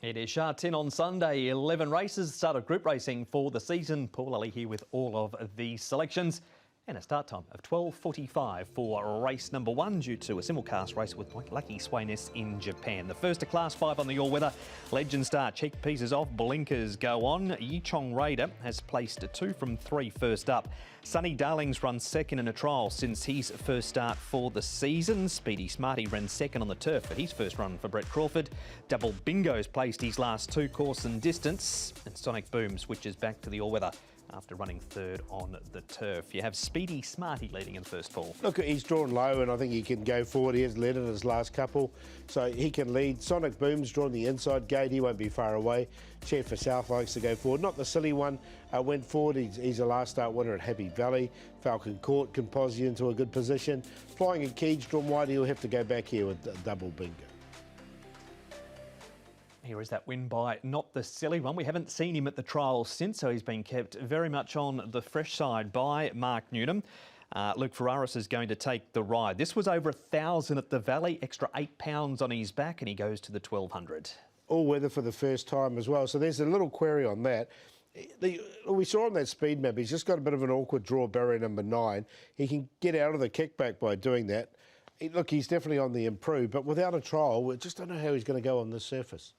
It is Sha Tin on Sunday. 11 races, start of group racing for the season. Paul Lally here with all of the selections. And a start time of 12:45 for race number 1 due to a simulcast race with Lucky Sweyness in Japan. The first to class 5 on the all-weather. Legend Star, cheek pieces off, blinkers go on. Yichong Raider has placed 2 from 3 first up. Sunny Darlings runs second in a trial since his first start for the season. Speedy Smarty ran second on the turf for his first run for Brett Crawford. Double Bingo's placed his last 2 course and distance. And Sonic Boom switches back to the all-weather after running third on the turf. You have Speedy Smarty leading in first, Paul. Look, he's drawn low and I think he can go forward. He has led in his last couple, so he can lead. Sonic Boom's drawn the inside gate. He won't be far away. Chair for South likes to go forward. Not the silly one. Went forward. He's a last start winner at Happy Valley. Falcon Court can pose you into a good position. Flying and Keege drawn wide. He'll have to go back here with Double Bingo. Here is that win by Not the Silly One. We haven't seen him at the trials since, so he's been kept very much on the fresh side by Mark Newton. Luke Ferraris is going to take the ride. This was over 1,000 at the Valley, extra 8 pounds on his back, and he goes to the 1,200. All weather for the first time as well, so there's a little query on that. We saw on that speed map, he's just got a bit of an awkward draw, barrier number 9. He can get out of the kickback by doing that. Look, he's definitely on the improve, but without a trial, we just don't know how he's going to go on this surface.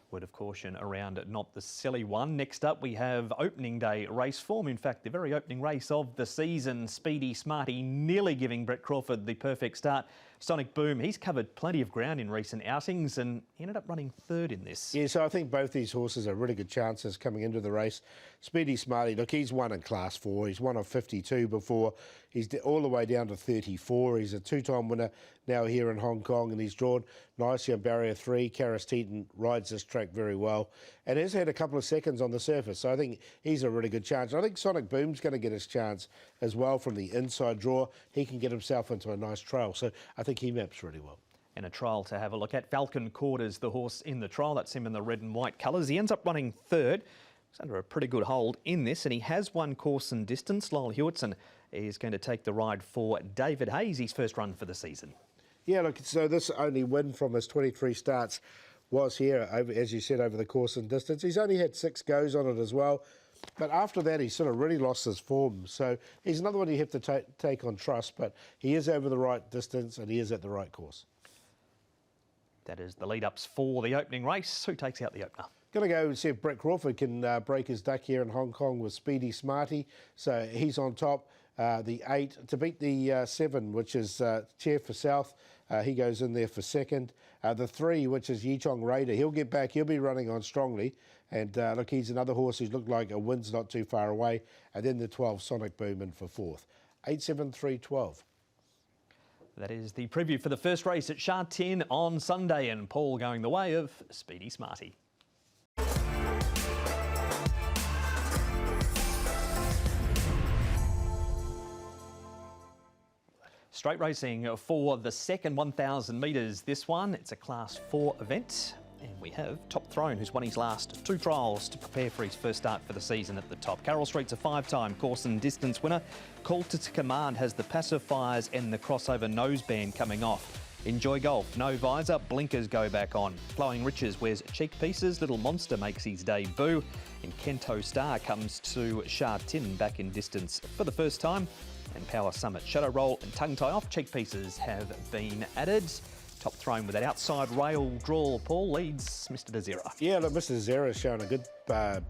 Word of caution around Not the Silly One. Next up, we have opening day race form. In fact, the very opening race of the season. Speedy Smarty nearly giving Brett Crawford the perfect start. Sonic Boom, he's covered plenty of ground in recent outings and he ended up running third in this. Yeah, so I think both these horses are really good chances coming into the race. Speedy Smarty, look, he's won in Class 4. He's won on 52 before. He's all the way down to 34. He's a 2-time winner now here in Hong Kong, and he's drawn nicely on barrier 3. Karis Teaton rides this track very well and has had a couple of seconds on the surface, so I think he's a really good chance. I think Sonic Boom's going to get his chance as well from the inside draw. He can get himself into a nice trail, so I think he maps really well. And a trial to have a look at. Falcon Court is the horse in the trial. That's him in the red and white colours. He ends up running third. He's under a pretty good hold in this, and he has won course and distance. Lyle Hewitson is going to take the ride for David Hayes, his first run for the season. Yeah, look, so this only win from his 23 starts was here, as you said, over the course and distance. He's only had 6 goes on it as well, but after that he's sort of really lost his form. So he's another one you have to take on trust, but he is over the right distance and he is at the right course. That is the lead-ups for the opening race. Who takes out the opener? Going to go and see if Brett Crawford can break his duck here in Hong Kong with Speedy Smarty. So he's on top. The 8 to beat the 7, which is Chair for South. He goes in there for second. The 3, which is Yichong Raider, he'll get back. He'll be running on strongly. And look, he's another horse who's looked like a win's not too far away. And then the 12, Sonic Boom, in for 4th. 8, 7, 3, 12. That is the preview for the first race at Sha Tin on Sunday, and Paul going the way of Speedy Smarty. Straight racing for the second 1,000 metres. This one, it's a Class 4 event. And we have Top Throne, who's won his last 2 trials to prepare for his first start for the season at the top. Carroll Street's a 5-time course and distance winner. Call to Command has the pacifiers and the crossover noseband coming off. Enjoy Golf, no visor, blinkers go back on. Flowing Riches wears cheek pieces. Little Monster makes his debut. And Kento Star comes to Sha Tin back in distance for the first time. And Power Summit, Shadow Roll and Tongue Tie Off cheek pieces have been added. Top Throne with that outside rail draw, Paul, leads Mr. Desira. Yeah, look, Mr. Desira has shown a good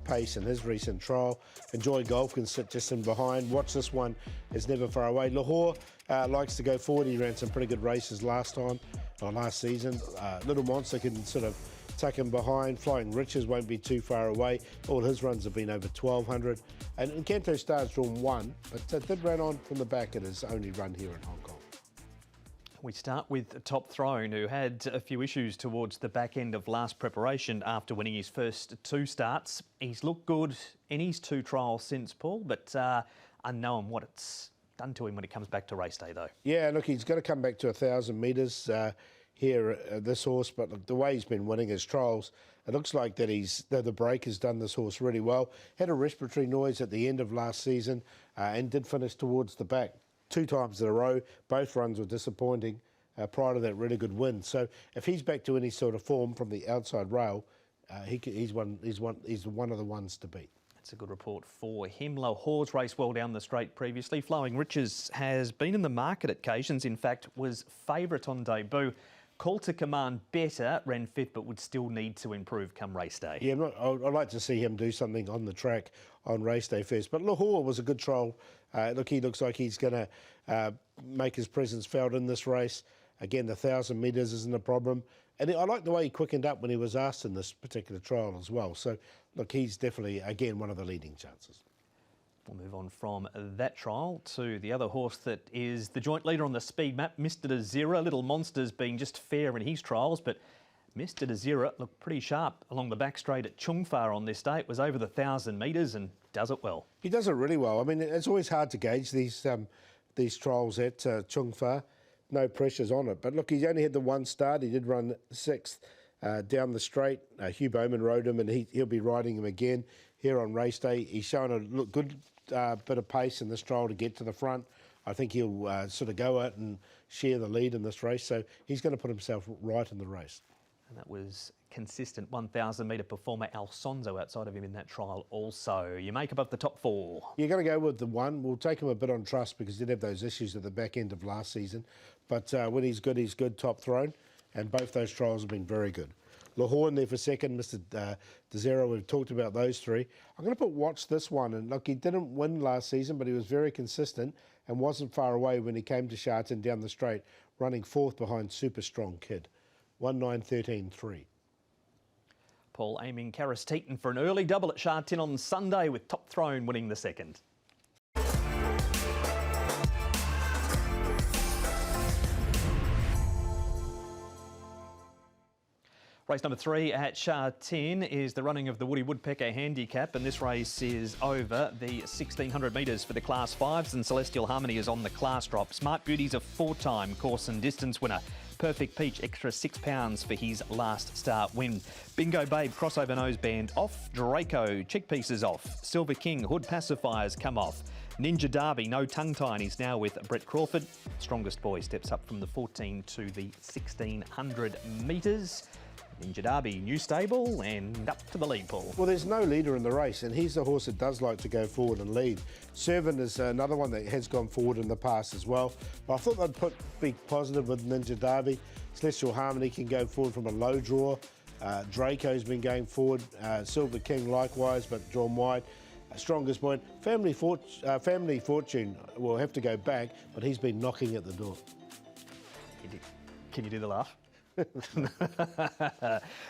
pace in his recent trial. Enjoy Golf can sit just in behind. Watch This One is never far away. Lahore likes to go forward. He ran some pretty good races last season. Little Monster can sort of tuck him behind. Flying Riches won't be too far away. All his runs have been over 1,200. And Kento Star's drawn 1, but did run on from the back in his only run here in Hong Kong. We start with Top Throne, who had a few issues towards the back end of last preparation after winning his first 2 starts. He's looked good in his 2 trials since, Paul, but unknown what it's done to him when it comes back to race day, though. Yeah, look, he's got to come back to 1,000 metres here, this horse, but look, the way he's been winning his trials, it looks like that the break has done this horse really well. Had a respiratory noise at the end of last season and did finish towards the back 2 times in a row. Both runs were disappointing prior to that really good win. So if he's back to any sort of form from the outside rail, he's one of the ones to beat. That's a good report for him. Lahore's raced well down the straight previously. Flowing Riches has been in the market at occasions. In fact, was favourite on debut. Call to Command better, ran fifth, but would still need to improve come race day. Yeah, I'd like to see him do something on the track on race day first. But Lahore was a good trial. Look, he looks like he's going to make his presence felt in this race. Again, the 1,000 metres isn't a problem. And I like the way he quickened up when he was asked in this particular trial as well. So, look, he's definitely, again, one of the leading chances. We'll move on from that trial to the other horse that is the joint leader on the speed map, Mr. Desira. Little Monster's been just fair in his trials, but Mr. Desira looked pretty sharp along the back straight at Chungfa on this day. It was over the 1,000 metres and does it well. He does it really well. I mean, it's always hard to gauge these trials at Chungfa. No pressures on it. But look, he only had the one start. He did run sixth down the straight. Hugh Bowman rode him, and he'll be riding him again here on race day. He's shown a good bit of pace in this trial to get to the front. I think he'll sort of go out and share the lead in this race. So he's going to put himself right in the race. And that was consistent 1,000 metre performer Alfonso outside of him in that trial also. You make above the top four. You're going to go with the one. We'll take him a bit on trust because he did have those issues at the back end of last season. But when he's good, top throne. And both those trials have been very good. Lahore in there for second, Mr. Desira, we've talked about those three. I'm going to watch this one. And look, he didn't win last season, but he was very consistent and wasn't far away when he came to Sha Tin down the straight, running fourth behind Super Strong Kid. 1:9.13.3. Paul aiming Karis Teaton for an early double at Sha Tin on Sunday with Top Throne winning the second. Race number 3 at Sha Tin is the running of the Woody Woodpecker Handicap, and this race is over the 1,600 metres for the Class 5s, and Celestial Harmony is on the class drop. Smart Beauty's a 4-time course and distance winner. Perfect Peach, extra £6 for his last start win. Bingo Babe, crossover noseband off. Draco, cheek pieces off. Silver King, hood pacifiers come off. Ninja Derby, no tongue tie, and he's now with Brett Crawford. Strongest Boy steps up from the 14 to the 1,600 metres. Ninja Derby, new stable and up to the lead, Paul. Well, there's no leader in the race, and he's the horse that does like to go forward and lead. Servant is another one that has gone forward in the past as well. But I thought they'd be positive with Ninja Derby. Celestial Harmony can go forward from a low draw. Draco's been going forward. Silver King likewise, but drawn wide. Strongest Point. Family Fortune will have to go back, but he's been knocking at the door. Can you do the laugh?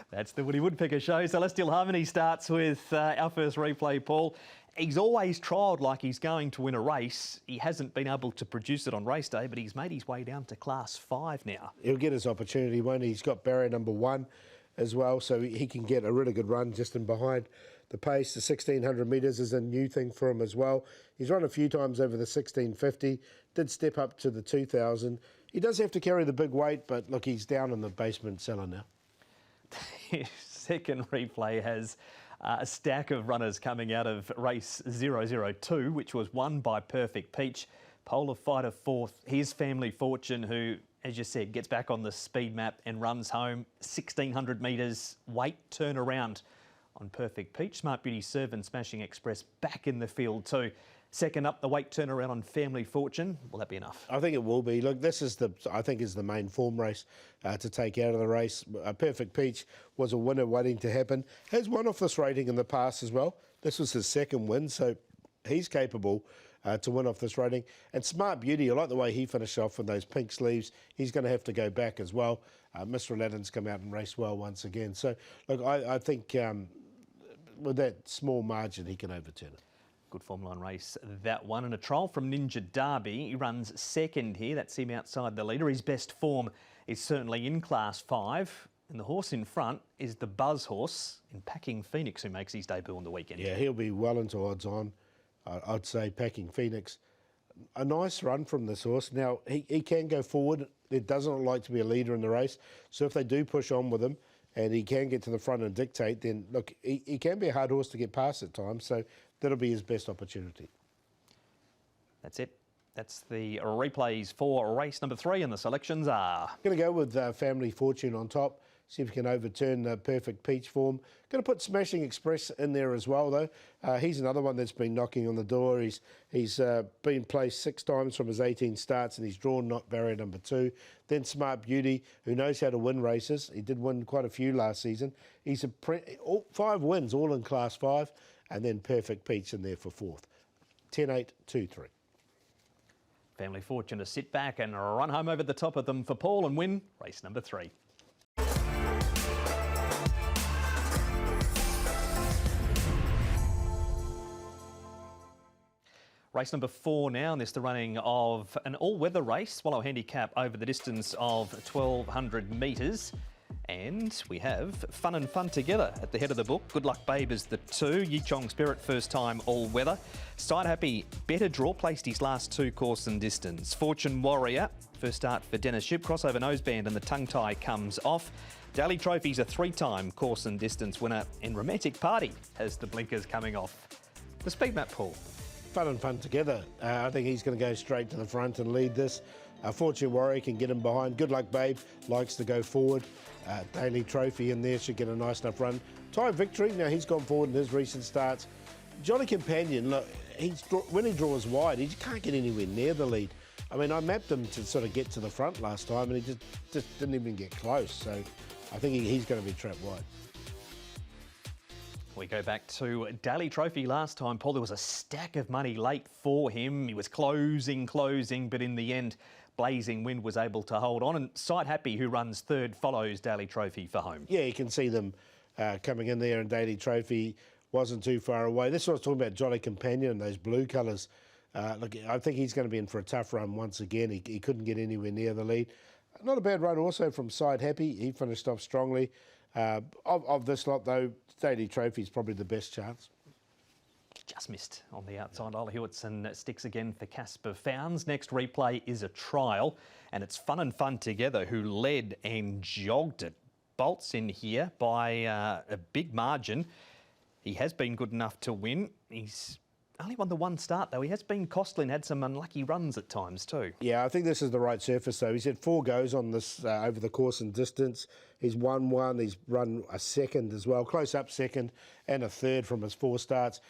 That's the Woody Woodpecker show. Celestial Harmony starts with our first replay, Paul. He's always trialled like he's going to win a race. He hasn't been able to produce it on race day, but he's made his way down to Class 5 now. He'll get his opportunity, won't he? He's got barrier number 1 as well, so he can get a really good run just in behind the pace. The 1,600 metres is a new thing for him as well. He's run a few times over the 1,650, did step up to the 2,000. He does have to carry the big weight, but look, he's down in the basement cellar now. Second replay has a stack of runners coming out of race 002, which was won by Perfect Peach. Polar Fighter fourth, his Family Fortune, who, as you said, gets back on the speed map and runs home 1,600 metres, weight turnaround on Perfect Peach. Smart Beauty Servant, Smashing Express back in the field too. Second up, the weight turnaround on Family Fortune. Will that be enough? I think it will be. Look, this is I think is the main form race to take out of the race. Perfect Peach was a winner waiting to happen. Has won off this rating in the past as well. This was his second win, so he's capable to win off this rating. And Smart Beauty, I like the way he finished off with those pink sleeves. He's going to have to go back as well. Mr. Aladdin's come out and raced well once again. So, look, I think with that small margin, he can overturn it. Good form line race, that one. And a trial from Ninja Derby. He runs second here. That's him outside the leader. His best form is certainly in Class 5. And the horse in front is the Buzz horse in Packing Phoenix, who makes his debut on the weekend. Yeah, he'll be well into odds on. I'd say Packing Phoenix. A nice run from this horse. Now, he can go forward. It doesn't look like to be a leader in the race. So if they do push on with him and he can get to the front and dictate, then, look, he can be a hard horse to get past at times. So that'll be his best opportunity. That's it. That's the replays for race number 3, and the selections are... Going to go with Family Fortune on top. See if he can overturn the Perfect Peach form. Going to put Smashing Express in there as well, though. He's another one that's been knocking on the door. He's been placed 6 times from his 18 starts, and he's drawn not barrier number 2. Then Smart Beauty, who knows how to win races. He did win quite a few last season. He's 5 wins, all in Class 5, and then Perfect Peach in there for 4th. 10-8, 2-3. Family Fortune to sit back and run home over the top of them for Paul and win race number 3. Race number 4 now, and this the running of an all-weather race, Swallow Handicap over the distance of 1,200 metres. And we have Fun and Fun Together at the head of the book. Good Luck Babe is the 2. Yichong Spirit, first time all-weather. Side Happy, Better Draw, placed his last 2 course and distance. Fortune Warrior, first start for Dennis Ship. Crossover noseband and the tongue tie comes off. Daily Trophy's a 3-time course and distance winner. And Romantic Party has the blinkers coming off. The speed map, Paul. Fun and Fun Together. I think he's going to go straight to the front and lead this. Fortune Warrior can get him behind. Good Luck Babe likes to go forward. Daily Trophy in there should get a nice enough run. Time Victory, now he's gone forward in his recent starts. Jolly Companion, look, when he draws wide, he can't get anywhere near the lead. I mean, I mapped him to sort of get to the front last time, and he just didn't even get close. So I think he's going to be trapped wide. We go back to Daily Trophy last time, Paul. There was a stack of money late for him. He was closing, but in the end, Blazing Wind was able to hold on. And Side Happy, who runs 3rd, follows Daily Trophy for home. Yeah, you can see them coming in there, and Daily Trophy wasn't too far away. This is what I was talking about, Jolly Companion, those blue colours. Look, I think he's going to be in for a tough run once again. He couldn't get anywhere near the lead. Not a bad run also from Side Happy. He finished off strongly. Of this lot, though, Daily Trophy is probably the best chance. Just missed on the outside. Ola Hewitson sticks again for Casper Founds. Next replay is a trial, and it's Fun and Fun Together, who led and jogged it. Bolts in here by a big margin. He has been good enough to win. He's only won the 1 start, though. He has been costly and had some unlucky runs at times too. Yeah, I think this is the right surface, though. He's had 4 goes on this over the course and distance. He's won 1. He's run a 2nd as well, close up 2nd, and a 3rd from his 4 starts.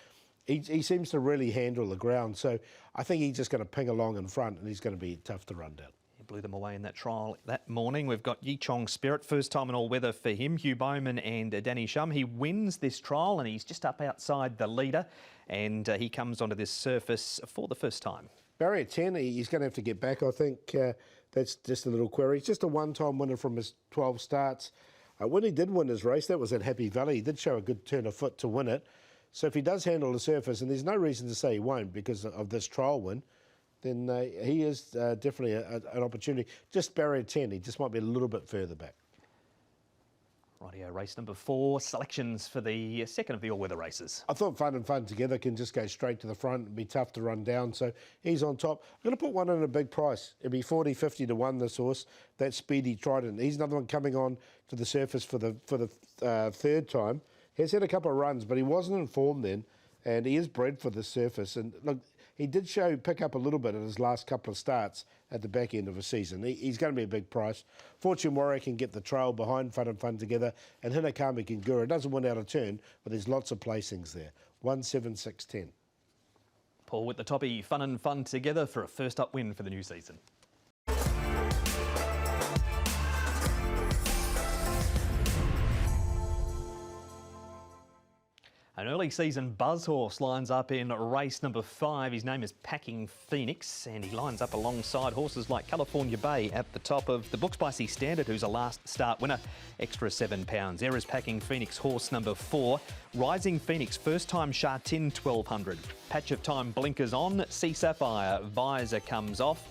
He seems to really handle the ground, so I think he's just going to ping along in front, and he's going to be tough to run down. He blew them away in that trial that morning. We've got Yichong Spirit, first time in all weather for him. Hugh Bowman and Danny Shum. He wins this trial, and he's just up outside the leader, and he comes onto this surface for the first time. Barrier 10, he's going to have to get back, I think. That's just a little query. He's just a 1-time winner from his 12 starts. When he did win his race, that was at Happy Valley. He did show a good turn of foot to win it. So if he does handle the surface, and there's no reason to say he won't because of this trial win, then he is definitely an opportunity. Just barrier 10, he just might be a little bit further back. Rightio, race number 4, selections for the second of the all-weather races. I thought Fun and Fun Together can just go straight to the front and be tough to run down, so he's on top. I'm going to put one in a big price. It'll be 40-50 to 1, this horse. That's Speedy Trident. He's another one coming on to the surface for the 3rd time. He's had a couple of runs, but he wasn't in form then, and he is bred for the surface. And look, he did pick up a little bit in his last couple of starts at the back end of the season. He's going to be a big price. Fortune Warrior can get the trail behind Fun and Fun Together, and Hinakami Kingura doesn't win out of turn, but there's lots of placings there. 1, 7, 6, 10. Paul with the toppy, Fun and Fun Together for a first up win for the new season. An early season buzz horse lines up in race number 5. His name is Packing Phoenix, and he lines up alongside horses like California Bay at the top of the Book Spicy Standard, who's a last start winner, extra £7. There is Packing Phoenix, horse number 4. Rising Phoenix, first time Sha Tin, 1200. Patch of Time blinkers on. Sea Sapphire visor comes off.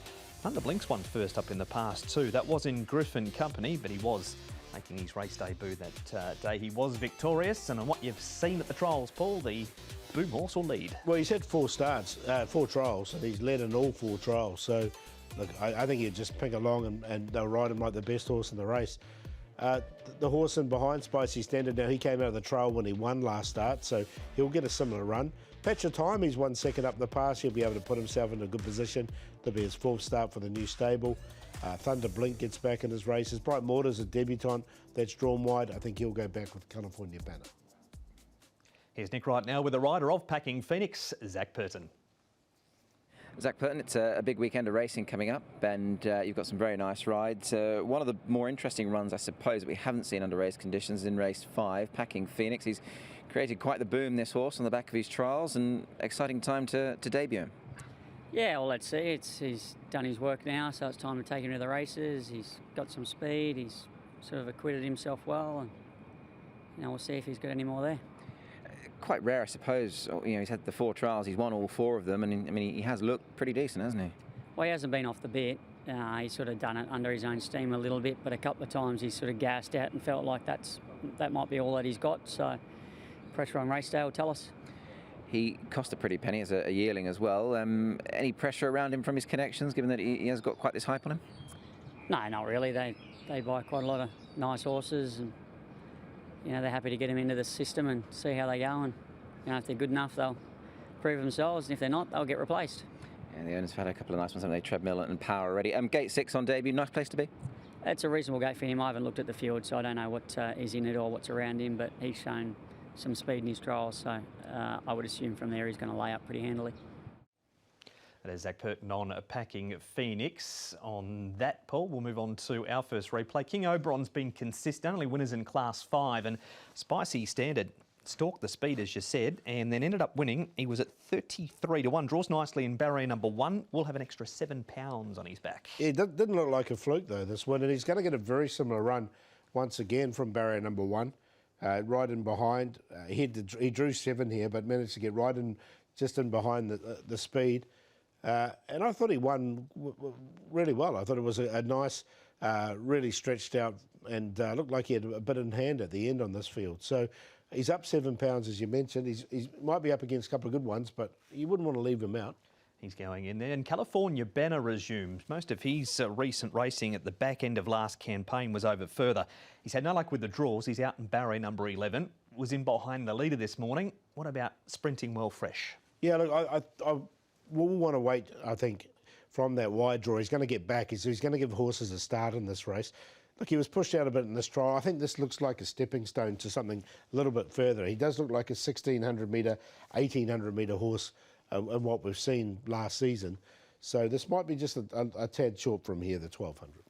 Under Blinks won first up in the past too. That was in Griffin company, but he was making his race debut that day. He was victorious, and on what you've seen at the trials, Paul, the boom horse will lead. Well, he's had 4 starts, 4 trials, and he's led in all 4 trials. So, look, I think he'd just ping along and they'll ride him like the best horse in the race. The horse in behind, Spicy Standard, now he came out of the trial when he won last start, so he'll get a similar run. Patch of Time, he's won second up the pass. He'll be able to put himself in a good position. That'll be his 4th start for the new stable. Thunder Blink gets back in his races. Bright Mortar's a debutant that's drawn wide. I think he'll go back with California Banner. Here's Nick right now with the rider of Packing Phoenix, Zach Purton. Zach Purton, it's a big weekend of racing coming up, and you've got some very nice rides. One of the more interesting runs, I suppose, that we haven't seen under race conditions in race 5, Packing Phoenix. He's created quite the boom, this horse, on the back of his trials, and exciting time to debut him. Yeah, well, let's see. He's done his work now, so it's time to take him to the races. He's got some speed. He's sort of acquitted himself well, and we'll see if he's got any more there. Quite rare, I suppose. He's had the 4 trials. He's won all 4 of them, and he has looked pretty decent, hasn't he? Well, he hasn't been off the bit. He's sort of done it under his own steam a little bit, but a couple of times he's sort of gassed out and felt like that might be all that he's got. So pressure on race day will tell us. He cost a pretty penny as a yearling as well. Any pressure around him from his connections, given that he has got quite this hype on him? No, not really. They buy quite a lot of nice horses, and they're happy to get him into the system and see how they go. And if they're good enough, they'll prove themselves, and if they're not, they'll get replaced. Yeah, the owners have had a couple of nice ones, haven't they? Treadmill and Power already. Gate 6 on debut, nice place to be. It's a reasonable gate for him. I haven't looked at the field, so I don't know what is in it or what's around him, but he's shown some speed in his trials, so I would assume from there he's going to lay up pretty handily. That is Zach Purton on Packing Phoenix. On that, Paul, we'll move on to our first replay. King Oberon's been consistent, only winners in Class 5, and Spicy Standard stalked the speed, as you said, and then ended up winning. He was at 33 to 1. Draws nicely in barrier number 1. Will have an extra £7 on his back. Yeah, it didn't look like a fluke, though, this one, and he's going to get a very similar run once again from barrier number 1. Right in behind. He drew 7 here, but managed to get right in, just in behind the speed. And I thought he won really well. I thought it was a nice, really stretched out, and looked like he had a bit in hand at the end on this field. So he's up £7, as you mentioned. He might be up against a couple of good ones, but you wouldn't want to leave him out. He's going in there. And California Banner resumes. Most of his recent racing at the back end of last campaign was over further. He's had no luck with the draws. He's out in barrier number 11. Was in behind the leader this morning. What about sprinting well fresh? Yeah, look, I will want to wait, I think, from that wide draw. He's going to get back. He's going to give horses a start in this race. Look, he was pushed out a bit in this trial. I think this looks like a stepping stone to something a little bit further. He does look like a 1,600 metre, 1,800 metre horse in what we've seen last season. So this might be just a tad short from here, the 1,200.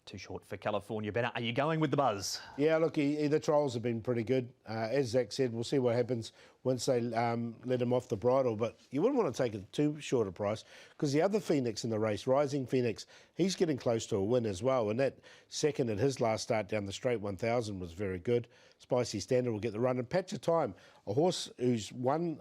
Too short for California Banner. Are you going with the buzz? Yeah, look, the trials have been pretty good. As Zach said, we'll see what happens once they let him off the bridle. But you wouldn't want to take it too short a price, because the other Phoenix in the race, Rising Phoenix, he's getting close to a win as well. And that second at his last start down the straight 1,000 was very good. Spicy Standard will get the run. And Patch of Time, a horse who's won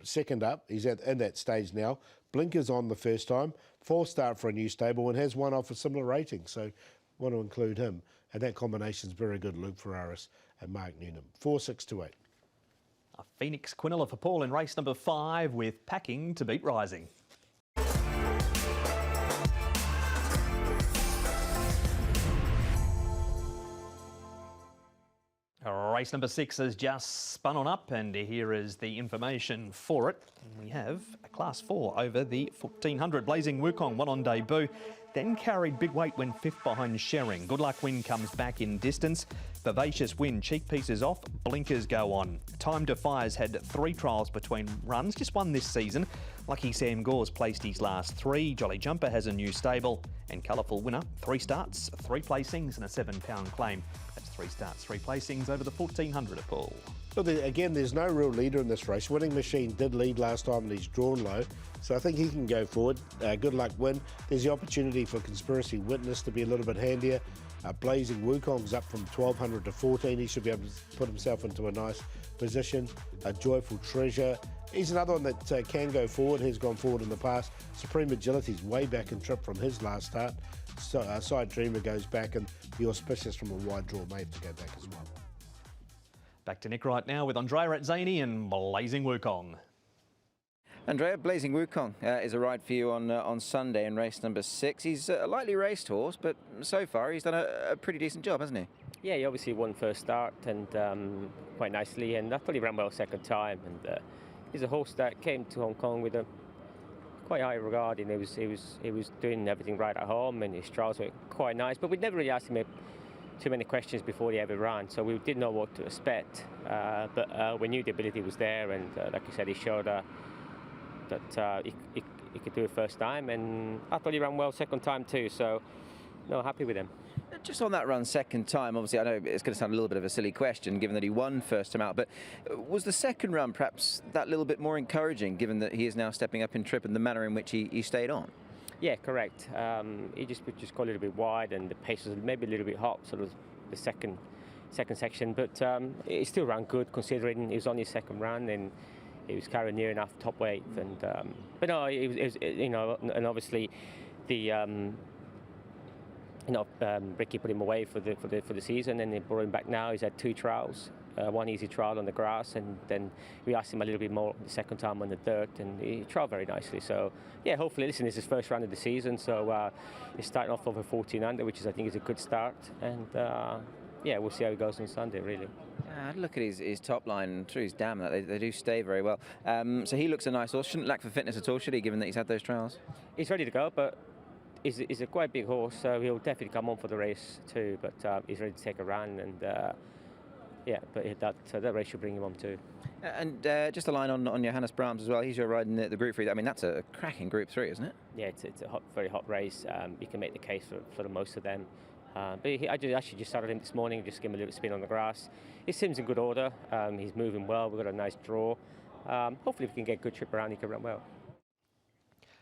second up, he's in that stage now. Blinkers on the first time. 4th start for a new stable, and has won off a similar rating. So want to include him. And that combination's very good, Luke Ferraris and Mark Newnham. 4, 6 to 8. A Phoenix Quinella for Paul in race number 5 with Packing to beat Rising. Race number 6 has just spun on up, and here is the information for it. We have a Class 4 over the 1,400. Blazing Wukong won on debut, then carried big weight when 5th behind Sharing. Good Luck Win comes back in distance. Vivacious Win, cheek pieces off, blinkers go on. Time Defies had 3 trials between runs, just one this season. Lucky Sam Gore's placed his last 3. Jolly Jumper has a new stable. And Colourful Winner, 3 starts, 3 placings and a £7 claim. That's 3 starts, 3 placings over the 1,400 at Paul. But again, there's no real leader in this race. Winning Machine did lead last time and he's drawn low, so I think he can go forward. Good Luck Win. There's the opportunity for Conspiracy Witness to be a little bit handier. Blazing Wukong's up from 1,200 to 14. He should be able to put himself into a nice position. Joyful Treasure. He's another one that can go forward. He's gone forward in the past. Supreme Agility's way back in trip from his last start. Side Dreamer goes back, and the Auspicious from a wide draw may have to go back as well. Back to Nick right now with Andrea Atzani and Blazing Wukong. Andrea, Blazing Wukong is a ride for you on Sunday in race number 6. He's a lightly raced horse, but so far he's done a pretty decent job, hasn't he? Yeah, he obviously won first start and quite nicely, and I thought he ran well second time. And he's a horse that came to Hong Kong with quite high regarding. He was doing everything right at home, and his trials were quite nice. But we'd never really asked him too many questions before he ever ran, so we didn't know what to expect. But we knew the ability was there, and like you said, he showed that he could do it first time, and I thought he ran well second time too. So, no, happy with him. Just on that run second time, obviously I know it's going to sound a little bit of a silly question given that he won first time out, but was the second run perhaps that little bit more encouraging given that he is now stepping up in trip and the manner in which he stayed on? Yeah, correct. He just got a little bit wide, and the pace was maybe a little bit hot, sort of the second section, but he still ran good considering he was on his second run and he was carrying near enough top weight. And but no, it was, you know, and obviously the Ricky put him away for the season, and they brought him back now. He's had 2 trials, one easy trial on the grass, and then we asked him a little bit more the second time on the dirt, and he trialled very nicely. So yeah, hopefully, listen, this is his first round of the season, so he's starting off over 14 under, which I think is a good start, and yeah, we'll see how he goes on Sunday, really. Look at his top line through his dam. They do stay very well. So he looks a nice horse. Shouldn't lack for fitness at all, should he, given that he's had those trials? He's ready to go, but he's a quite big horse, so he'll definitely come on for the race too. But he's ready to take a run, and yeah, but that race should bring him on too. And just a line on Johannes Brahms as well. He's your riding the Group 3. I mean, that's a cracking Group 3, isn't it? Yeah, it's a very hot race. You can make the case for most of them. But I actually just started him this morning, just give him a little spin on the grass. He seems in good order. He's moving well. We've got a nice draw. Hopefully, if we can get a good trip around, he can run well.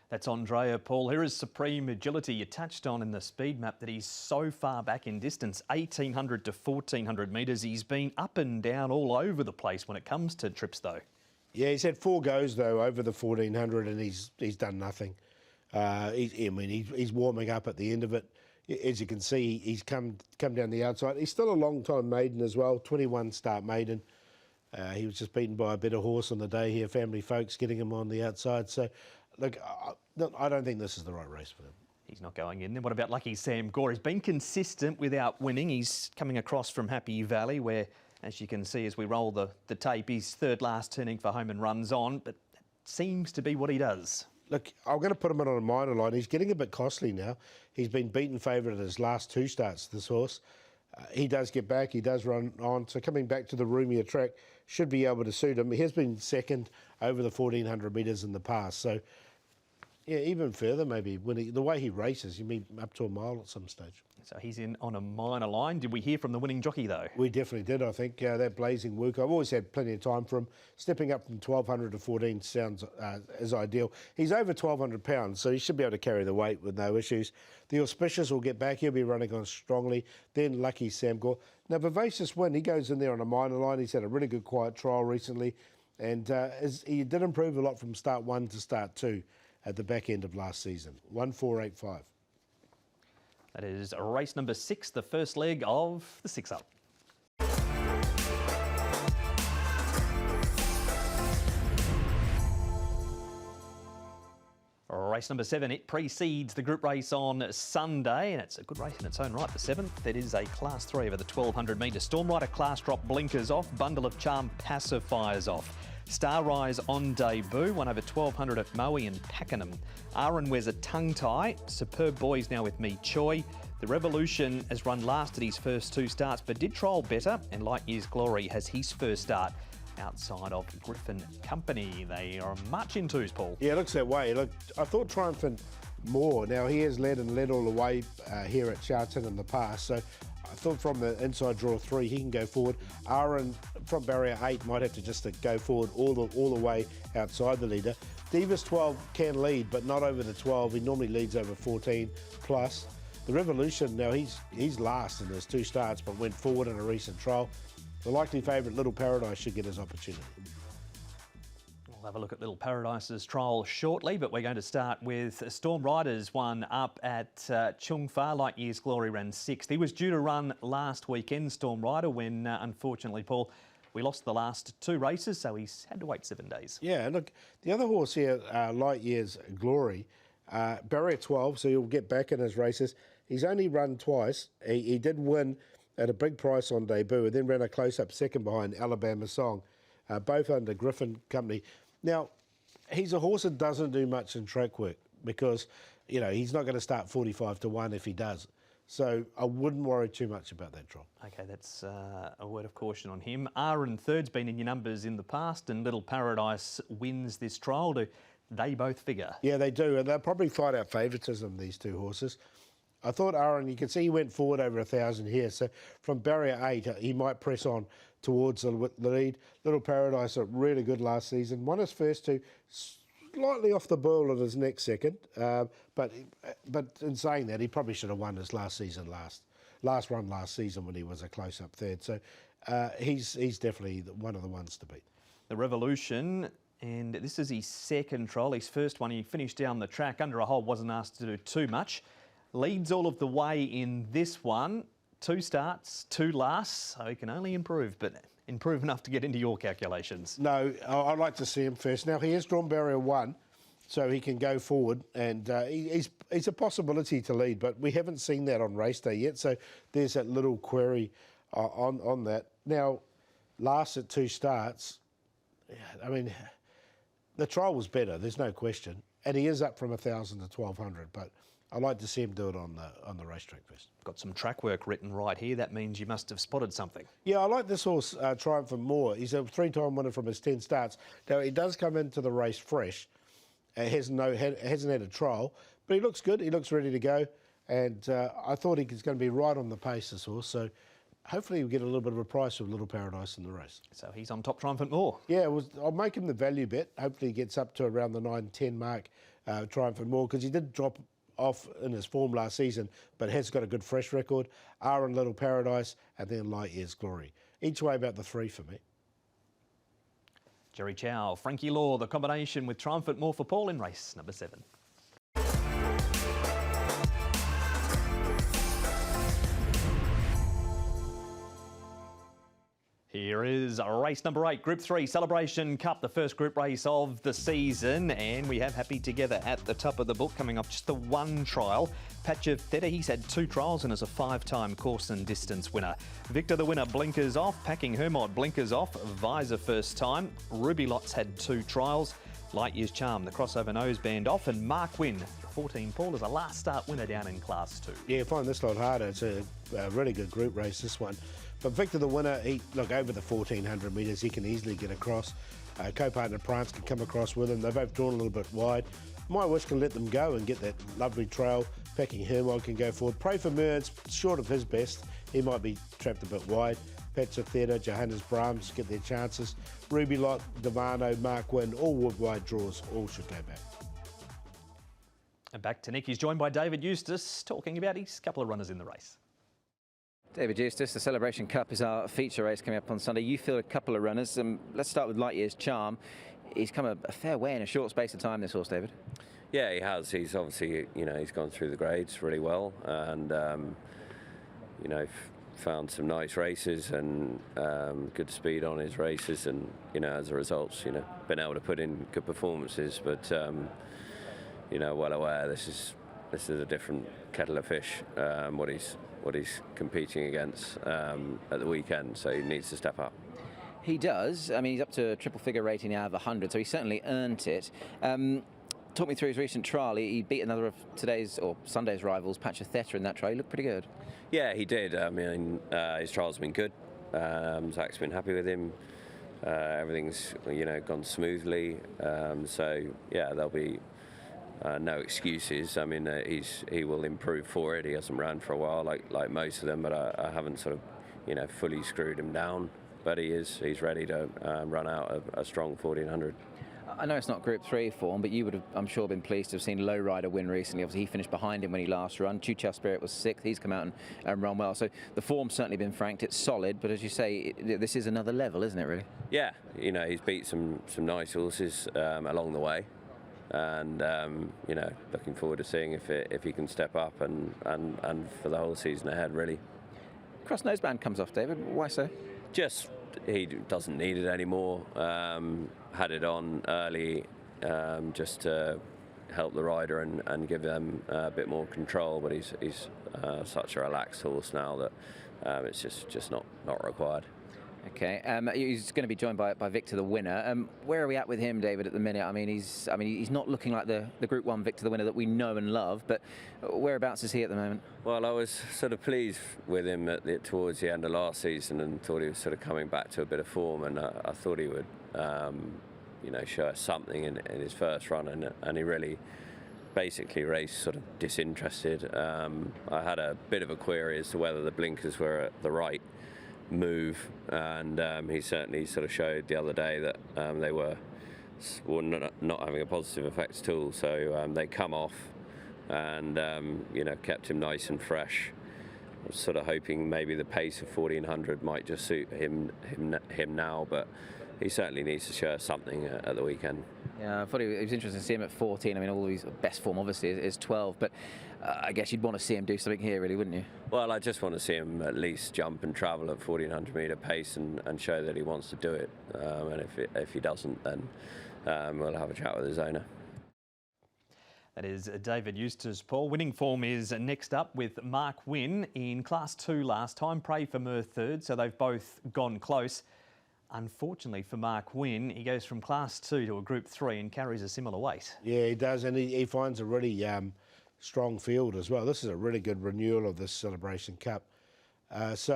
That's Andrea, Paul. Here is Supreme Agility. You touched on in the speed map that he's so far back in distance, 1,800 to 1,400 metres. He's been up and down all over the place when it comes to trips, though. Yeah, he's had 4 goes, though, over the 1,400, and he's done nothing. He's warming up at the end of it. As you can see, he's come down the outside. He's still a long-time maiden as well, 21 start maiden. He was just beaten by a better horse on the day here, Family Folks getting him on the outside. So, look, I don't think this is the right race for him. He's not going in. Then what about Lucky Sam Gore? He's been consistent without winning. He's coming across from Happy Valley where, as you can see as we roll the tape, he's third last turning for home and runs on, but that seems to be what he does. Look, I'm going to put him in on a minor line. He's getting a bit costly now. He's been beaten favourite at his last 2 starts, this horse. He does get back, he does run on, so coming back to the roomier track should be able to suit him. He has been second over the 1,400 metres in the past, so yeah, even further maybe. The way he races, you mean up to a mile at some stage. So he's in on a minor line. Did we hear from the winning jockey, though? We definitely did, I think. That blazing work, I've always had plenty of time for him. Stepping up from 1,200 to 14 sounds is ideal. He's over 1,200 pounds, so he should be able to carry the weight with no issues. The Auspicious will get back. He'll be running on strongly. Then Lucky Sam Gore. Now, Vivacious Win, he goes in there on a minor line. He's had a really good quiet trial recently, and he did improve a lot from start 1 to start 2 at the back end of last season. 1,485. That is race number 6, the first leg of the 6-up. Race number 7, it precedes the group race on Sunday, and it's a good race in its own right. The 7th, it is a Class 3 over the 1,200 metres. Storm Rider Class Drop blinkers off, Bundle of Charm pacifiers off. Star Rise on debut, 1 over 1,200 at Maui and Pakenham. Aaron wears a tongue tie. Superb Boys now with Me Choi. The Revolution has run last at his first 2 starts, but did trial better, and Light Years Glory has his first start outside of Griffin Company. They are much in twos, Paul. Yeah, it looks that way. Look, I thought Triumphant more. Now, he has led all the way here at Sha Tin in the past, so I thought from the inside draw 3, he can go forward. Aaron from barrier 8 might have to just go forward all the way outside the leader. Divas 12 can lead, but not over the 12. He normally leads over 14 plus. The Revolution, now he's last in his 2 starts, but went forward in a recent trial. The likely favourite, Little Paradise, should get his opportunity. We'll have a look at Little Paradise's trial shortly, but we're going to start with Storm Riders, one up at Chung Fa. Light Years Glory ran 6th. He was due to run last weekend, Storm Rider, when unfortunately, Paul, we lost the last 2 races, so he's had to wait 7 days. Yeah, look, the other horse here, Light Years Glory, barrier 12, so he'll get back in his races. He's only run twice. He did win at a big price on debut, and then ran a close-up second behind Alabama Song, both under Griffin Company. Now, he's a horse that doesn't do much in track work because, you know, he's not going to start 45 to 1 if he does. So I wouldn't worry too much about that trial. Okay, that's a word of caution on him. Aaron Third's been in your numbers in the past, and Little Paradise wins this trial. Do they both figure? Yeah, they do, and they'll probably fight out favouritism, these two horses. I thought Aaron, you can see he went forward over 1,000 here, so from barrier 8, he might press on towards the lead. Little Paradise are really good last season. Won his first two, slightly off the boil at his next second, but in saying that, he probably should have won his last run last season when he was a close-up third. So he's definitely one of the ones to beat. The Revolution, and this is his second trial. His first one, he finished down the track under a hole, wasn't asked to do too much. Leads all of the way in this one. 2 starts, 2 lasts, so he can only improve, but improve enough to get into your calculations. No, I'd like to see him first. Now, he has drawn barrier 1, so he can go forward, and he's a possibility to lead, but we haven't seen that on race day yet, so there's that little query on that. Now, last at 2 starts, I mean, the trial was better, there's no question, and he is up from 1,000 to 1,200, but I'd like to see him do it on the racetrack first. Got some track work written right here. That means you must have spotted something. Yeah, I like this horse, Triumph and More. He's a 3-time winner from his 10 starts. Now, he does come into the race fresh. Hasn't had a trial, but he looks good. He looks ready to go. And I thought he was going to be right on the pace, this horse. So hopefully we'll get a little bit of a price with Little Paradise in the race. So he's on top Triumphant More. Yeah, I'll make him the value bet. Hopefully he gets up to around the 9-10 mark, Triumphant More, because he did drop off in his form last season, but has got a good fresh record. Aaron Little Paradise, and then Light Years Glory. Each way about the 3 for me. Jerry Chow, Frankie Law, the combination with Triumphant More for Paul in race number 7. Here is race number 8, Group 3 Celebration Cup, the first group race of the season, and we have Happy Together at the top of the book, coming off just the 1 trial. Patcher Theta, he's had 2 trials and is a 5-time course and distance winner. Victor the winner, blinkers off. Packing Hermod, blinkers off. Visor first time. Ruby Lots had 2 trials. Light Years Charm, the crossover noseband off, and Mark Wynn, 14 Paul, is a last start winner down in Class 2. Yeah, I find this a lot harder. It's a really good group race, this one. But Victor the winner, look, over the 1,400 metres, he can easily get across. Co-partner Prance can come across with him. They've both drawn a little bit wide. My Wish can let them go and get that lovely trail. Packing Hermod can go forward. Pray for Mearns, short of his best. He might be trapped a bit wide. Patcher Theta, Johannes Brahms get their chances. Ruby Lot, Devano, Mark Wynn, all wide draws, all should go back. And back to Nick, he's joined by David Eustace, talking about his couple of runners in the race. David Eustace, the Celebration Cup is our feature race coming up on Sunday. You field a couple of runners. Let's start with Light Years Charm. He's come a fair way in a short space of time, this horse, David. Yeah, he has. He's obviously, he's gone through the grades really well, and found some nice races and good speed on his races, and as a result, been able to put in good performances. But well aware this is a different kettle of fish. What he's competing against at the weekend, so he needs to step up. He does. I mean, he's up to a triple figure rating out of 100, so he certainly earned it. Talk me through his recent trial. He beat another of today's or Sunday's rivals, Patcher Theta, in that trial. He looked pretty good. Yeah, he did. I mean, his trial's been good. Zach's been happy with him. Everything's gone smoothly. So yeah, there'll be no excuses. I mean, he will improve for it. He hasn't run for a while, like most of them, but I haven't sort of fully screwed him down. But he's ready to run out a strong 1,400. I know it's not Group 3 form, but you would have, I'm sure, been pleased to have seen Lowrider win recently. Obviously, he finished behind him when he last ran. Chuchel Spirit was 6th. He's come out and run well. So the form's certainly been franked. It's solid, but as you say, this is another level, isn't it, really? Yeah, he's beat some nice horses along the way. And looking forward to seeing if he can step up and for the whole season ahead, really. Cross noseband comes off, David. Why so? Just he doesn't need it anymore. Had it on early just to help the rider and give them a bit more control, but he's such a relaxed horse now that it's just not required. Okay, he's going to be joined by Victor, the winner. Where are we at with him, David, at the minute? I mean, he's not looking like the Group 1 Victor, the winner that we know and love, but whereabouts is he at the moment? Well, I was sort of pleased with him towards the end of last season and thought he was sort of coming back to a bit of form, and I thought he would, show us something in his first run, and he really basically raced sort of disinterested. I had a bit of a query as to whether the blinkers were at the right move, and he certainly sort of showed the other day that they were not having a positive effect at all. So they come off and kept him nice and fresh. I was sort of hoping maybe the pace of 1400 might just suit him now, but he certainly needs to show us something at the weekend. Yeah, I thought it was interesting to see him at 14. I mean, all his best form obviously is 12, but I guess you'd want to see him do something here, really, wouldn't you? Well, I just want to see him at least jump and travel at 1400 metre pace and show that he wants to do it. And if he doesn't, then we'll have a chat with his owner. That is David Eustace. Paul, winning form is next up with Mark Wynne in Class 2 last time. Pray for Mer third, so they've both gone close. Unfortunately for Mark Wynne, he goes from Class 2 to a Group 3 and carries a similar weight. Yeah, he does, and he finds a really strong field as well. This is a really good renewal of this Celebration Cup. Look,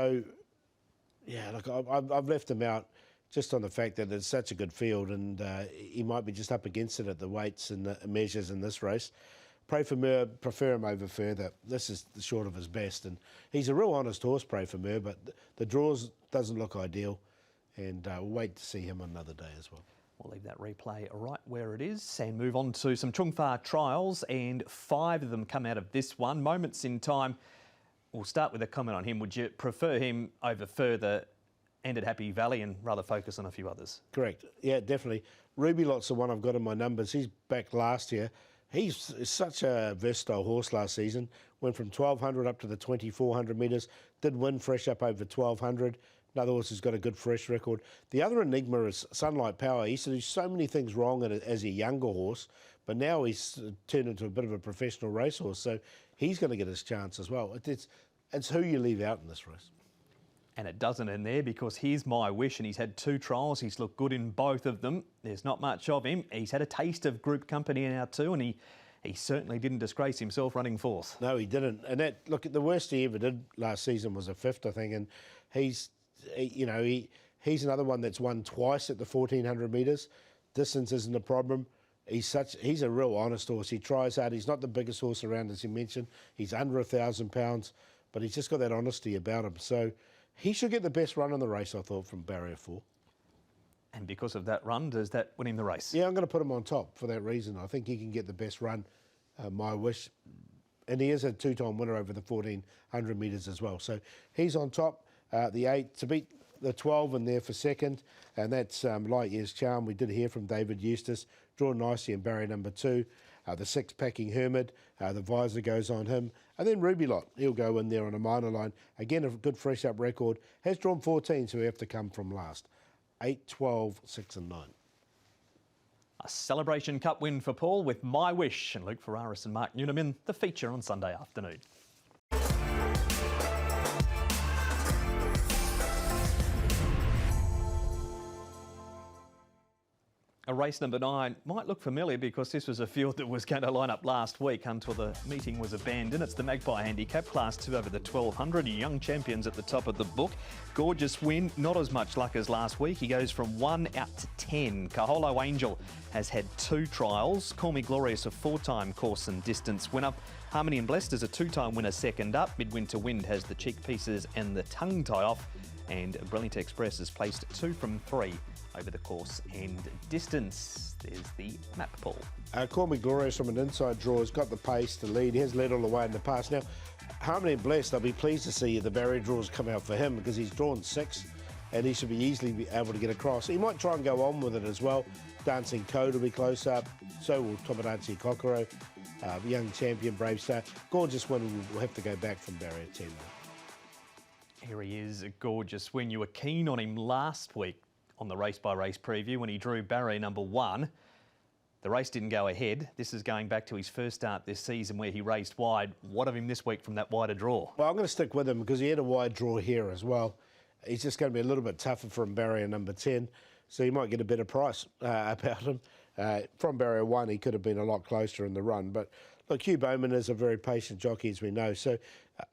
I've left him out just on the fact that it's such a good field, and he might be just up against it at the weights and the measures in this race. Pray for Mer, prefer him over further. This is the short of his best, and he's a real honest horse, Pray for Mer, but the draws doesn't look ideal. And we'll wait to see him another day as well. We'll leave that replay right where it is and move on to some Chung Fa trials, and 5 of them come out of this one. Moments in Time. We'll start with a comment on him. Would you prefer him over Further and at Happy Valley and rather focus on a few others? Correct. Yeah, definitely. Ruby Lot's the one I've got in my numbers. He's back last year. He's such a versatile horse last season. Went from 1200 up to the 2400 metres. Did win fresh up over 1200. Another horse who's got a good fresh record. The other enigma is Sunlight Power. He used to do so many things wrong as a younger horse, but now he's turned into a bit of a professional racehorse, so he's going to get his chance as well. It's who you leave out in this race. And it doesn't end there, because here's My Wish, and he's had 2 trials. He's looked good in both of them. There's not much of him. He's had a taste of group company now too, and he certainly didn't disgrace himself running 4th. No, he didn't. And the worst he ever did last season was a 5th, I think, and he's another one that's won twice at the 1400 metres. Distance isn't a problem. He's a real honest horse. He tries hard. He's not the biggest horse around, as you mentioned. He's under 1,000 pounds, but he's just got that honesty about him. So he should get the best run in the race, I thought, from barrier 4. And because of that run, does that win him the race? Yeah, I'm going to put him on top for that reason. I think he can get the best run, My Wish. And he is a 2-time winner over the 1400 metres as well. So he's on top. The 8 to beat the 12 in there for second, and that's Light Years Charm. We did hear from David Eustace, drawn nicely in barrier number 2. The 6 Packing Hermit, the visor goes on him, and then Ruby Lot, he'll go in there on a minor line. Again, a good fresh up record, has drawn 14, so we have to come from last. 8, 12, 6 and 9. A Celebration Cup win for Paul with My Wish, and Luke Ferraris and Mark Newnham, the feature on Sunday afternoon. Race number 9 might look familiar, because this was a field that was going to line up last week until the meeting was abandoned. It's the Magpie Handicap, Class 2 over the 1200. Young champions at the top of the book. Gorgeous Win, not as much luck as last week. He goes from 1 out to 10. Kaholo Angel has had 2 trials. Call Me Glorious, a 4-time course and distance winner. Harmony and Blessed is a 2-time winner, second up. Midwinter Wind has the cheek pieces and the tongue tie off. And Brilliant Express has placed 2 from 3 over the course and distance. There's the map, Paul. Call Me Glorious from an inside draw has got the pace to lead. He has led all the way in the past. Now, Harmony and Blessed, I'll be pleased to see the barrier draws come out for him, because he's drawn 6 and he should be easily be able to get across. He might try and go on with it as well. Dancing Code will be close up. So will Tomodachi Kokoro. Young champion, Brave Star. Gorgeous Win will have to go back from barrier 10. Here he is, a Gorgeous Win. You were keen on him last week on the race-by-race preview when he drew barrier number 1. The race didn't go ahead. This is going back to his first start this season where he raced wide. What of him this week from that wider draw? Well, I'm going to stick with him because he had a wide draw here as well. he's just going to be a little bit tougher from barrier number 10, so you might get a better price about him. From barrier 1, he could have been a lot closer in the run, but look, Hugh Bowman is a very patient jockey, as we know, so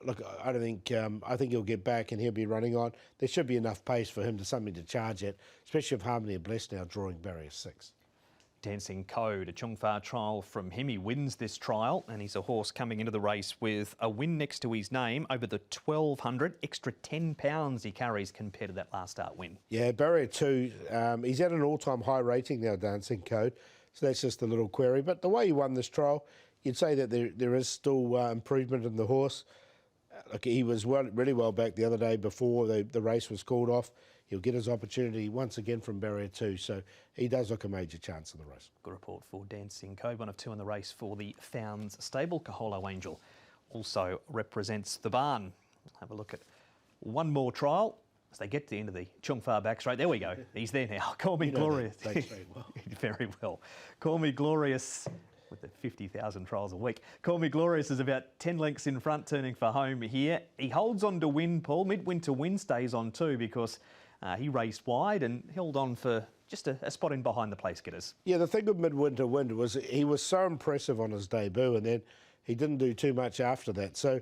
look, I don't think, I think he'll get back and he'll be running on. There should be enough pace for him to something to charge at, especially if Harmony and Blessed now drawing barrier 6. Dancing Code, a Chungfar trial from him. He wins this trial, and he's a horse coming into the race with a win next to his name over the 1200. Extra £10 he carries compared to that last start win. Yeah, barrier 2, he's at an all-time high rating now, Dancing Code, so that's just a little query. But the way he won this trial, you'd say that there is still improvement in the horse. Look, he was really well back the other day before the race was called off. He'll get his opportunity once again from barrier 2, so he does look a major chance in the race. Good report for Dancing Code, 1 of 2 in the race for the Founds stable. Kaholo Angel also represents the barn. We'll have a look at one more trial as they get to the end of the Chungfar back straight. There we go. He's there now. Call Me Glorious. Thanks very well. Very well. Call Me Glorious with the 50,000 trials a week. Call Me Glorious is about 10 lengths in front, turning for home here. He holds on to win, Paul. Midwinter Win stays on too because he raced wide and held on for just a spot in behind the place getters. Yeah, the thing with Midwinter Wind was he was so impressive on his debut, and then he didn't do too much after that. So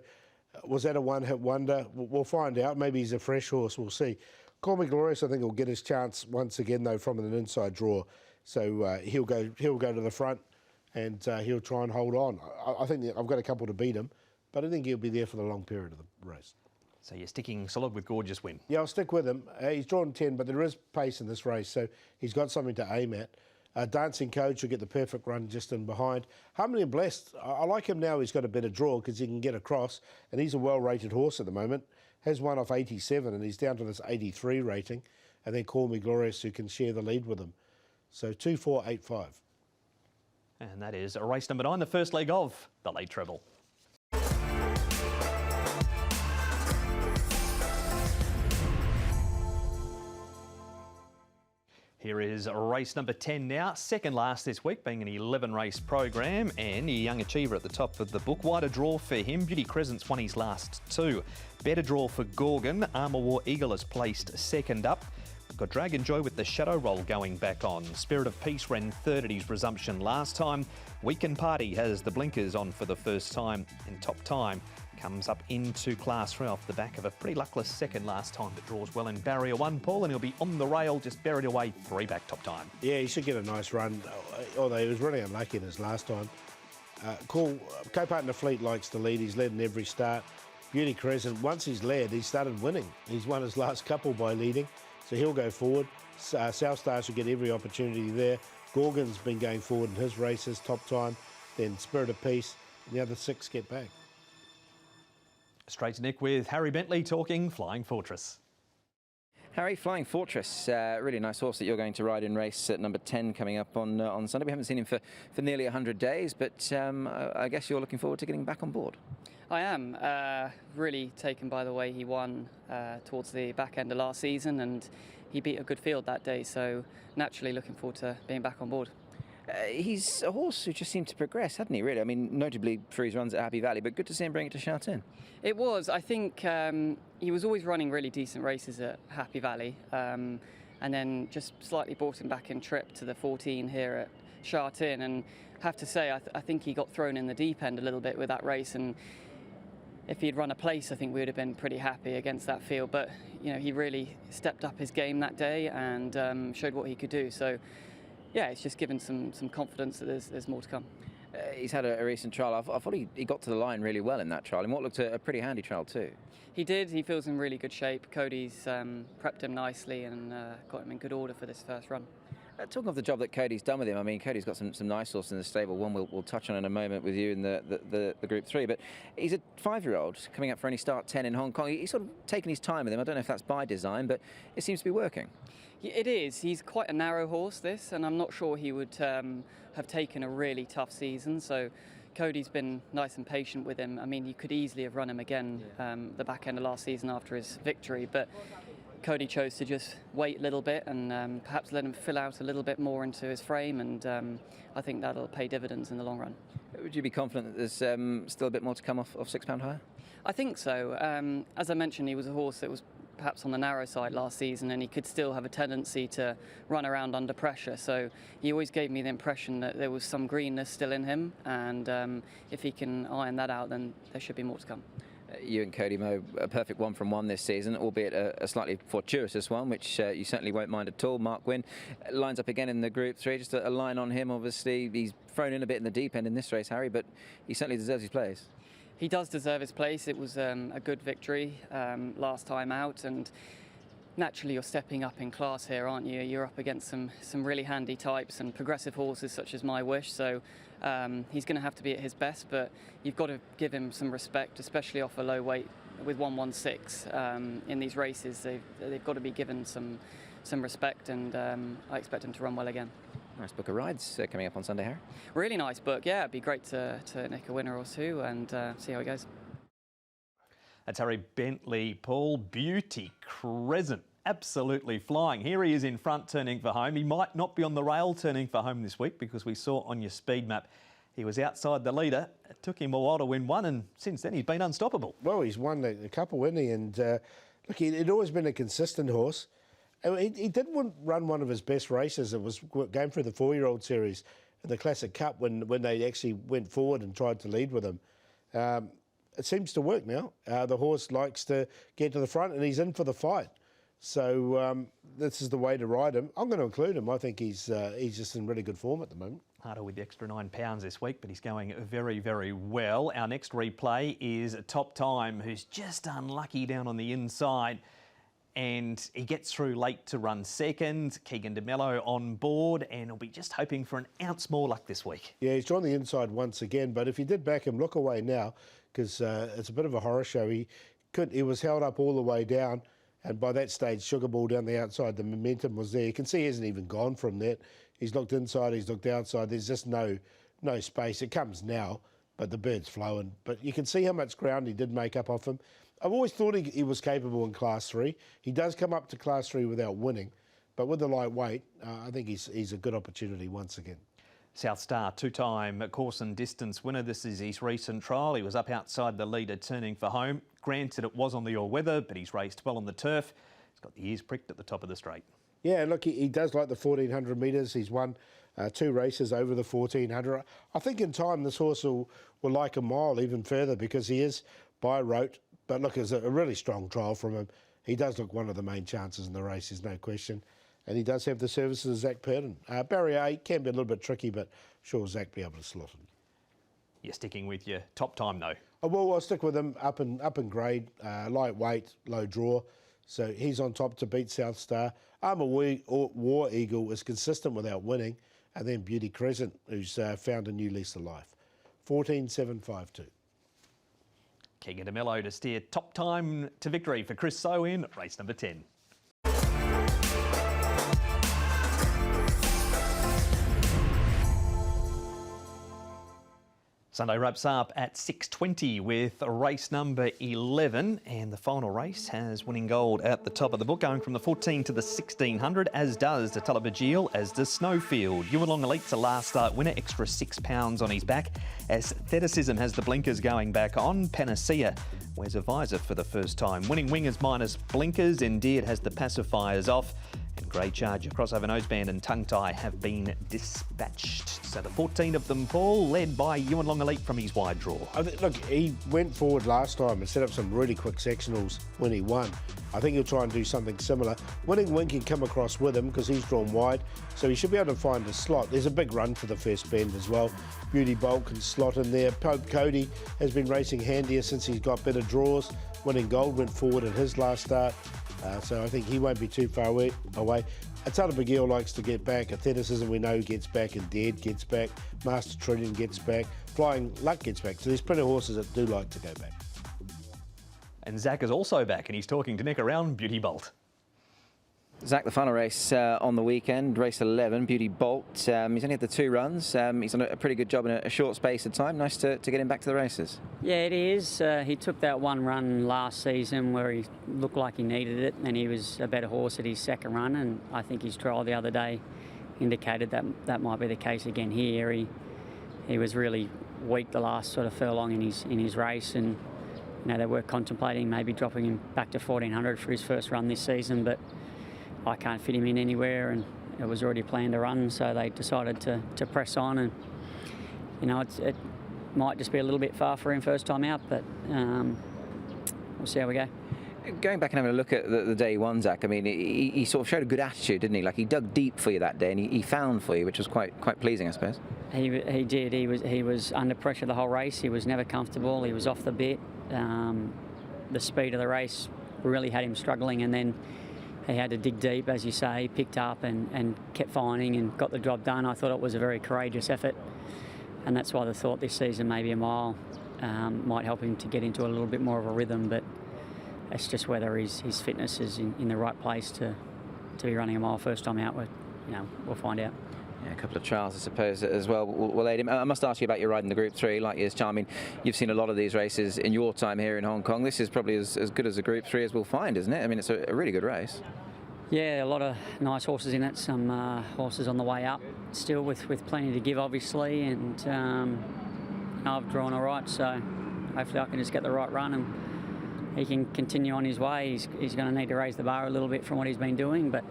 was that a one-hit wonder? We'll find out. Maybe he's a fresh horse. We'll see. Call Me Glorious, I think, will get his chance once again, though, from an inside draw. So he'll go to the front, and he'll try and hold on. I think I've got a couple to beat him, but I think he'll be there for the long period of the race. So you're sticking solid with Gorgeous Win? Yeah, I'll stick with him. He's drawn 10, but there is pace in this race, so he's got something to aim at. Dancing Code should get the perfect run just in behind. Harmony and Blessed, I like him now. He's got a better draw because he can get across, and he's a well-rated horse at the moment. Has one off 87, and he's down to this 83 rating. And then Call Me Glorious, who can share the lead with him. So 2, 4, 8, 5. And that is race number 9, the first leg of the late treble. Here is race number 10 now, second last this week, being an 11-race program, and a young achiever at the top of the book. Wider draw for him. Beauty Crescent's won his last 2. Better draw for Gorgon. Armour War Eagle is placed second up. We've got Dragon Joy with the Shadow Roll going back on. Spirit of Peace ran third at his resumption last time. Weekend Party has the blinkers on for the first time, and Top Time comes up into Class 3 off the back of a pretty luckless second last time, but draws well in barrier 1, Paul, and he'll be on the rail, just buried away 3 back Top Time. Yeah, he should get a nice run, although he was really unlucky in his last time. Co-partner Fleet likes to lead. He's led in every start. Beauty Crescent, once he's led, he started winning. He's won his last couple by leading, so he'll go forward. South Star should get every opportunity there. Gorgon's been going forward in his races, Top Time, then Spirit of Peace, and the other 6 get back. Straight to Nick with Harry Bentley talking Flying Fortress. Harry, Flying Fortress, really nice horse that you're going to ride in race at number 10 coming up on Sunday. We haven't seen him for nearly 100 days, but I guess you're looking forward to getting back on board. I am really taken by the way he won towards the back end of last season, and he beat a good field that day, so naturally looking forward to being back on board. He's a horse who just seemed to progress, hadn't he, really? I mean, notably for his runs at Happy Valley, but good to see him bring it to Sha Tin. It was. I think he was always running really decent races at Happy Valley, and then just slightly brought him back in trip to the 14 here at Sha Tin, and have to say, I think he got thrown in the deep end a little bit with that race, and if he'd run a place, I think we would have been pretty happy against that field, but you know, he really stepped up his game that day and showed what he could do. So yeah, it's just given some confidence that there's more to come. He's had a recent trial. I thought he got to the line really well in that trial, in what looked a pretty handy trial too. He did. He feels in really good shape. Cody's prepped him nicely and got him in good order for this first run. Talking of the job that Cody's done with him, I mean, Cody's got some nice horses in the stable. One we'll touch on in a moment with you in the Group 3, but he's a 5-year-old coming up for any start 10 in Hong Kong. He's sort of taken his time with him. I don't know if that's by design, but it seems to be working. It is. He's quite a narrow horse, this, and I'm not sure he would have taken a really tough season. So Cody's been nice and patient with him. I mean, you could easily have run him again the back end of last season after his victory, but Cody chose to just wait a little bit and perhaps let him fill out a little bit more into his frame, and I think that'll pay dividends in the long run. Would you be confident that there's still a bit more to come off £6 higher? I think so. As I mentioned, he was a horse that was perhaps on the narrow side last season, and he could still have a tendency to run around under pressure. So he always gave me the impression that there was some greenness still in him, and if he can iron that out, then there should be more to come. You and Cody Moe, a perfect 1-from-1 this season, albeit a slightly fortuitous one, which you certainly won't mind at all. Mark Wynne lines up again in the Group 3. Just a line on him, obviously. He's thrown in a bit in the deep end in this race, Harry, but he certainly deserves his place. He does deserve his place. It was a good victory last time out, and naturally you're stepping up in class here, aren't you? You're up against some really handy types and progressive horses such as My Wish, so he's going to have to be at his best, but you've got to give him some respect, especially off a low weight with 116 in these races. They've got to be given some respect, and I expect him to run well again. Nice book of rides coming up on Sunday, Harry. Really nice book, yeah. It'd be great to nick a winner or two and see how it goes. That's Harry Bentley. Paul, Beauty Crescent, absolutely flying. Here he is in front turning for home. He might not be on the rail turning for home this week because we saw on your speed map he was outside the leader. It took him a while to win one, and since then he's been unstoppable. Well, he's won a couple, hasn't he? And look, he'd always been a consistent horse. He did run one of his best races. It was going through the 4-year-old series in the Classic Cup when they actually went forward and tried to lead with him. It seems to work now. The horse likes to get to the front, and he's in for the fight. So this is the way to ride him. I'm going to include him. I think he's just in really good form at the moment. Harder with the extra 9 pounds this week, but he's going very, very well. Our next replay is Top Time, who's just unlucky down on the inside. And he gets through late to run second. Keegan DeMello on board, and he'll be just hoping for an ounce more luck this week. Yeah, he's on the inside once again, but if you did back him, look away now, because it's a bit of a horror show. He was held up all the way down, and by that stage, Sugar Ball down the outside, the momentum was there. You can see he hasn't even gone from that. He's looked inside, he's looked outside. There's just no space. It comes now, but the bird's flowing. But you can see how much ground he did make up off him. I've always thought he was capable in Class 3. He does come up to Class 3 without winning, but with the lightweight, I think he's a good opportunity once again. South Star, 2-time course and distance winner. This is his recent trial. He was up outside the leader turning for home. Granted, it was on the all-weather, but he's raced well on the turf. He's got the ears pricked at the top of the straight. Yeah, look, he does like the 1,400 metres. He's won 2 races over the 1,400. I think in time this horse will like a mile even further because he is by rote. But look, it's a really strong trial from him. He does look one of the main chances in the race, there's no question. And he does have the services of Zach Purden. Barrier 8 can be a little bit tricky, but sure Zach will be able to slot him. You're sticking with your Top Time, though. Oh, well, I'll stick with him up in grade, lightweight, low draw. So he's on top to beat South Star. Armour War Eagle is consistent without winning. And then Beauty Crescent, who's found a new lease of life. 14.752. Keegan DeMello to steer Top Time to victory for Chris So in race number 10. Sunday wraps up at 6:20 with race number 11, and the final race has winning gold at the top of the book, going from the 14 to the 1600, as does the Tullabajil, as does Snowfield. Yuwalong Elite's a last start winner, extra £6 on his back. Aestheticism has the blinkers going back on. Panacea wears a visor for the first time. Winning Wingers minus blinkers. Endeared has the pacifiers off. And Grey Charger, Crossover Noseband and Tongue Tie have been dispatched. So the 14 of them, Paul, led by Yuwalong Elite from his wide draw. Look, he went forward last time and set up some really quick sectionals when he won. I think he'll try and do something similar. Winning Wing can come across with him because he's drawn wide, so he should be able to find a slot. There's a big run for the first bend as well. Beauty Bolt can slot in there. Pope Cody has been racing handier since he's got better draws. Winning Gold went forward at his last start. So I think he won't be too far away. Atala Bagil likes to get back. Aestheticism we know gets back. Endeared gets back. Master Trillion gets back. Flying Luck gets back. So there's plenty of horses that do like to go back. And Zach is also back, and he's talking to Nick around Beauty Bolt. Zach, the final race on the weekend, race 11, Beauty Bolt. He's only had the 2 runs. He's done a pretty good job in a short space of time. Nice to get him back to the races. Yeah, it is. He took that 1 run last season where he looked like he needed it, and he was a better horse at his second run, and I think his trial the other day indicated that might be the case again here. He was really weak the last sort of furlong in his race, and they were contemplating maybe dropping him back to 1400 for his first run this season, but I can't fit him in anywhere, and it was already planned to run, so they decided to press on. And it might just be a little bit far for him first time out, but we'll see how we go. Going back and having a look at the day one, Zach, I mean, he sort of showed a good attitude, didn't he? Like, he dug deep for you that day, and he found for you, which was quite pleasing, I suppose. He did. He was under pressure the whole race. He was never comfortable. He was off the bit. The speed of the race really had him struggling, and then he had to dig deep, as you say, picked up and kept finding and got the job done. I thought it was a very courageous effort, and that's why the thought this season maybe a mile might help him to get into a little bit more of a rhythm, but it's just whether his fitness is in the right place to be running a mile first time out. We'll find out. Yeah, a couple of trials, I suppose, as well will aid him. I must ask you about your ride in the Group 3, like yours, Cha. I mean, you've seen a lot of these races in your time here in Hong Kong. This is probably as good as a Group 3 as we'll find, isn't it? I mean, it's a really good race. Yeah, a lot of nice horses in it. Some horses on the way up still with plenty to give, obviously, and I've drawn all right, so hopefully I can just get the right run and he can continue on his way. He's going to need to raise the bar a little bit from what he's been doing, but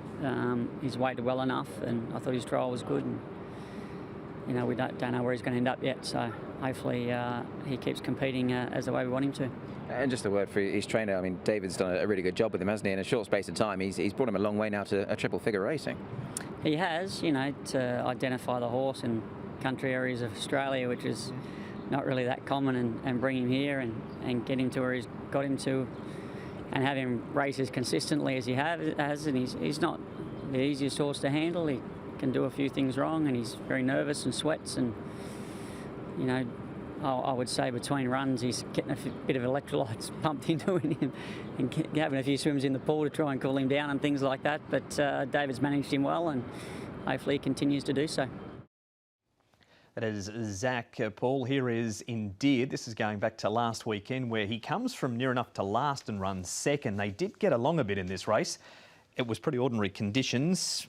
he's weighted well enough, and I thought his trial was good. And we don't know where he's going to end up yet, so hopefully he keeps competing as the way we want him to. And just a word for his trainer. I mean, David's done a really good job with him, hasn't he? In a short space of time, he's brought him a long way now to a triple figure racing. He has, to identify the horse in country areas of Australia, which is not really that common, and bring him here and get him to where he's got him to, and have him race as consistently as he has. And he's not the easiest horse to handle. He can do a few things wrong, and he's very nervous and sweats. And I would say between runs he's getting a bit of electrolytes pumped into him and having a few swims in the pool to try and cool him down and things like that. But David's managed him well, and hopefully he continues to do so. That is Zach. Paul, here is Indeed. This is going back to last weekend, where he comes from near enough to last and runs second. They did get along a bit in this race. It was pretty ordinary conditions.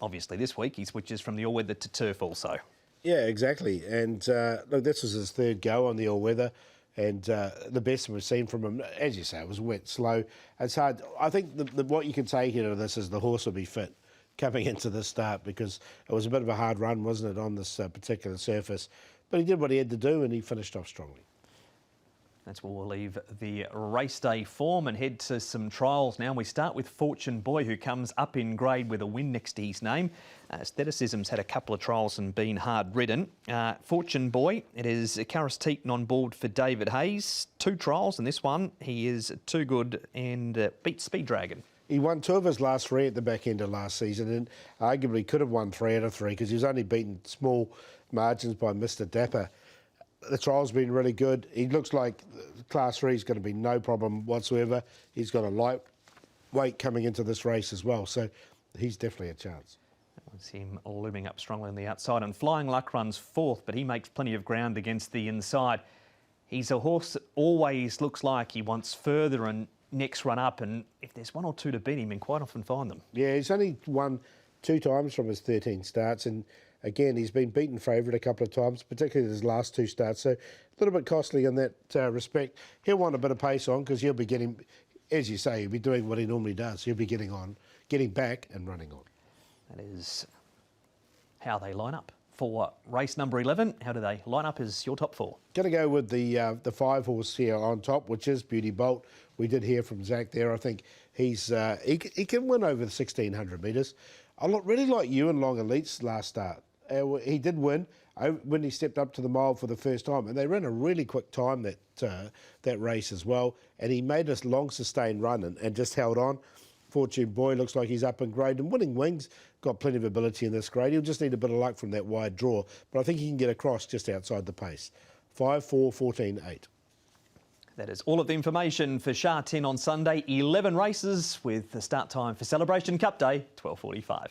Obviously this week he switches from the all-weather to turf also. Yeah, exactly. And look, this was his third go on the all-weather, and the best we've seen from him, as you say, it was wet, slow. It's hard. I think what you can take here of this is the horse will be fit coming into the start, because it was a bit of a hard run, wasn't it, on this particular surface. But he did what he had to do, and he finished off strongly. That's where we'll leave the race day form and head to some trials now. We start with Fortune Boy, who comes up in grade with a win next to his name. Aestheticism's had a couple of trials and been hard ridden. Fortune Boy, it is Karis Teaton on board for David Hayes. 2 trials, and this one he is too good and beat Speed Dragon. He won 2 of his last 3 at the back end of last season, and arguably could have won 3 out of 3 because he was only beaten small margins by Mr. Dapper. The trial's been really good. He looks like Class 3 is going to be no problem whatsoever. He's got a light weight coming into this race as well, so he's definitely a chance. That's him looming up strongly on the outside, and Flying Luck runs 4th, but he makes plenty of ground against the inside. He's a horse that always looks like he wants further and next run up, and if there's 1 or 2 to beat him, and quite often find them. Yeah, he's only won 2 times from his 13 starts, and again, he's been beaten favourite a couple of times, particularly his last 2 starts, so a little bit costly in that respect. He'll want a bit of pace on, because he'll be getting, as you say, he'll be doing what he normally does. He'll be getting back and running on. That is how they line up. For race number 11, how do they line up as your top 4? Going to go with the 5 horse here on top, which is Beauty Bolt. We did hear from Zach there. I think he can win over the 1,600 metres. I really like Ewan Long Elite's last start. He did win when he stepped up to the mile for the first time, and they ran a really quick time that race as well. And he made this long sustained run and just held on. Fortune Boy looks like he's up in grade, and Winning Wings got plenty of ability in this grade. He'll just need a bit of luck from that wide draw, but I think he can get across just outside the pace. 5, 4, 14, 8. That is all of the information for Sha Tin on Sunday. 11 races with the start time for Celebration Cup Day, 12:45.